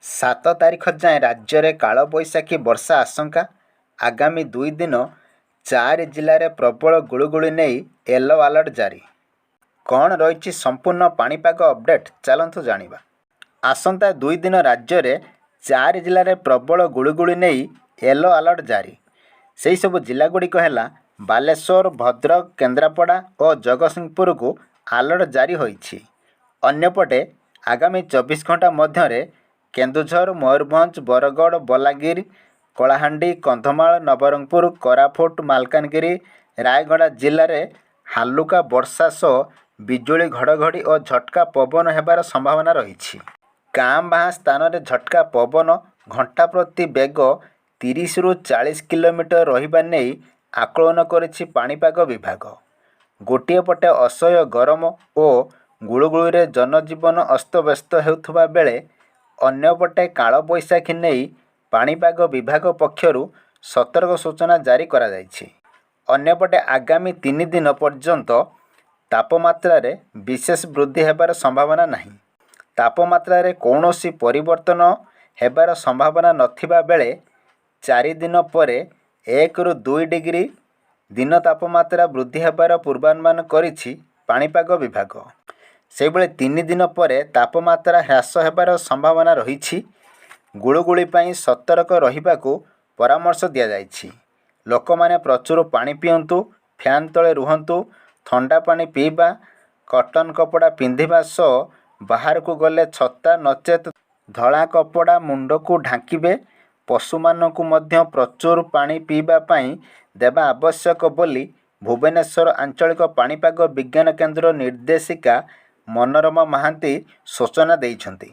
7 ତାରିଖ ଯାଏଁ ରାଜ୍ୟରେ କାଳବୈଶାଖୀ ବର୍ଷା ଆଶଙ୍କା। ଆଗାମୀ 2 ଦିନ 4 ଜିଲ୍ଲାରେ ପ୍ରବଳ ଗୁଳୁଗୁଳି ନେଇ ୟେଲୋ ଆଲର୍ଟ ଜାରି। କ'ଣ ରହିଛି ସମ୍ପୂର୍ଣ୍ଣ ପାଣିପାଗ ଅପଡେଟ୍, ଚାଲନ୍ତୁ ଜାଣିବା। ଆସନ୍ତା 2 ଦିନ ରାଜ୍ୟରେ 4 ଜିଲ୍ଲାରେ ପ୍ରବଳ ଗୁଳୁଗୁଳି ନେଇ ୟେଲୋ ଆଲର୍ଟ ଜାରି। ସେହିସବୁ ଜିଲ୍ଲାଗୁଡ଼ିକ ହେଲା ବାଲେଶ୍ୱର, ଭଦ୍ରକ, କେନ୍ଦ୍ରାପଡ଼ା ଓ ଜଗତସିଂହପୁରକୁ ଆଲର୍ଟ ଜାରି ହୋଇଛି। ଅନ୍ୟପଟେ ଆଗାମୀ 24 ଘଣ୍ଟା ମଧ୍ୟରେ କେନ୍ଦୁଝର, ମୟୂରଭଞ୍ଜ, ବରଗଡ଼, ବଲାଙ୍ଗୀର, କଳାହାଣ୍ଡି, କନ୍ଧମାଳ, ନବରଙ୍ଗପୁର, କୋରାପୁଟ, ମାଲକାନଗିରି, ରାୟଗଡ଼ା ଜିଲ୍ଲାରେ ହାଲୁକା ବର୍ଷା ସହ ବିଜୁଳି ଘଡ଼ଘଡ଼ି ଓ ଝଟକା ପବନ ହେବାର ସମ୍ଭାବନା ରହିଛି। କାଁ ଭାଁ ସ୍ଥାନରେ ଝଟକା ପବନ ଘଣ୍ଟା ପ୍ରତି ବେଗ 30ରୁ 40 କିଲୋମିଟର ରହିବା ନେଇ ଆକଳନ କରିଛି ପାଣିପାଗ ବିଭାଗ। ଗୋଟିଏ ପଟେ ଅସହ୍ୟ ଗରମ ଓ ଗୁଳୁଗୁଳିରେ ଜନଜୀବନ ଅସ୍ତବ୍ୟସ୍ତ ହେଉଥିବା ବେଳେ ଅନ୍ୟପଟେ କାଳବୈଶାଖୀ ନେଇ ପାଣିପାଗ ବିଭାଗ ପକ୍ଷରୁ ସତର୍କ ସୂଚନା ଜାରି କରାଯାଇଛି। ଅନ୍ୟପଟେ ଆଗାମୀ 3 ଦିନ ପର୍ଯ୍ୟନ୍ତ ତାପମାତ୍ରାରେ ବିଶେଷ ବୃଦ୍ଧି ହେବାର ସମ୍ଭାବନା ନାହିଁ। ତାପମାତ୍ରାରେ କୌଣସି ପରିବର୍ତ୍ତନ ହେବାର ସମ୍ଭାବନା ନଥିବା ବେଳେ 4 ଦିନ ପରେ 1ରୁ 2 ଡିଗ୍ରୀ ଦିନ ତାପମାତ୍ରା ବୃଦ୍ଧି ହେବାର ପୂର୍ବାନୁମାନ କରିଛି ପାଣିପାଗ ବିଭାଗ। ସେହିଭଳି 3 ଦିନ ପରେ ତାପମାତ୍ରା ହ୍ରାସ ହେବାର ସମ୍ଭାବନା ରହିଛି। ଗୁଳୁଗୁଳି ପାଇଁ ସତର୍କ ରହିବାକୁ ପରାମର୍ଶ ଦିଆଯାଇଛି। ଲୋକମାନେ ପ୍ରଚୁର ପାଣି ପିଅନ୍ତୁ, ଫ୍ୟାନ୍ ତଳେ ରୁହନ୍ତୁ, ଥଣ୍ଡା ପାଣି ପିଇବା, କଟନ କପଡ଼ା ପିନ୍ଧିବା ସହ ବାହାରକୁ ଗଲେ ଛତା ନଚେତ୍ ଧଳା କପଡ଼ା ମୁଣ୍ଡକୁ ଢାଙ୍କିବେ। ପଶୁମାନଙ୍କୁ ମଧ୍ୟ ପ୍ରଚୁର ପାଣି ପିଇବା ପାଇଁ ଦେବା ଆବଶ୍ୟକ ବୋଲି ଭୁବନେଶ୍ୱର ଆଞ୍ଚଳିକ ପାଣିପାଗ ବିଜ୍ଞାନ କେନ୍ଦ୍ର ନିର୍ଦ୍ଦେଶିକା ମନୋରମା ମହାନ୍ତି ସୂଚନା ଦେଇଛନ୍ତି।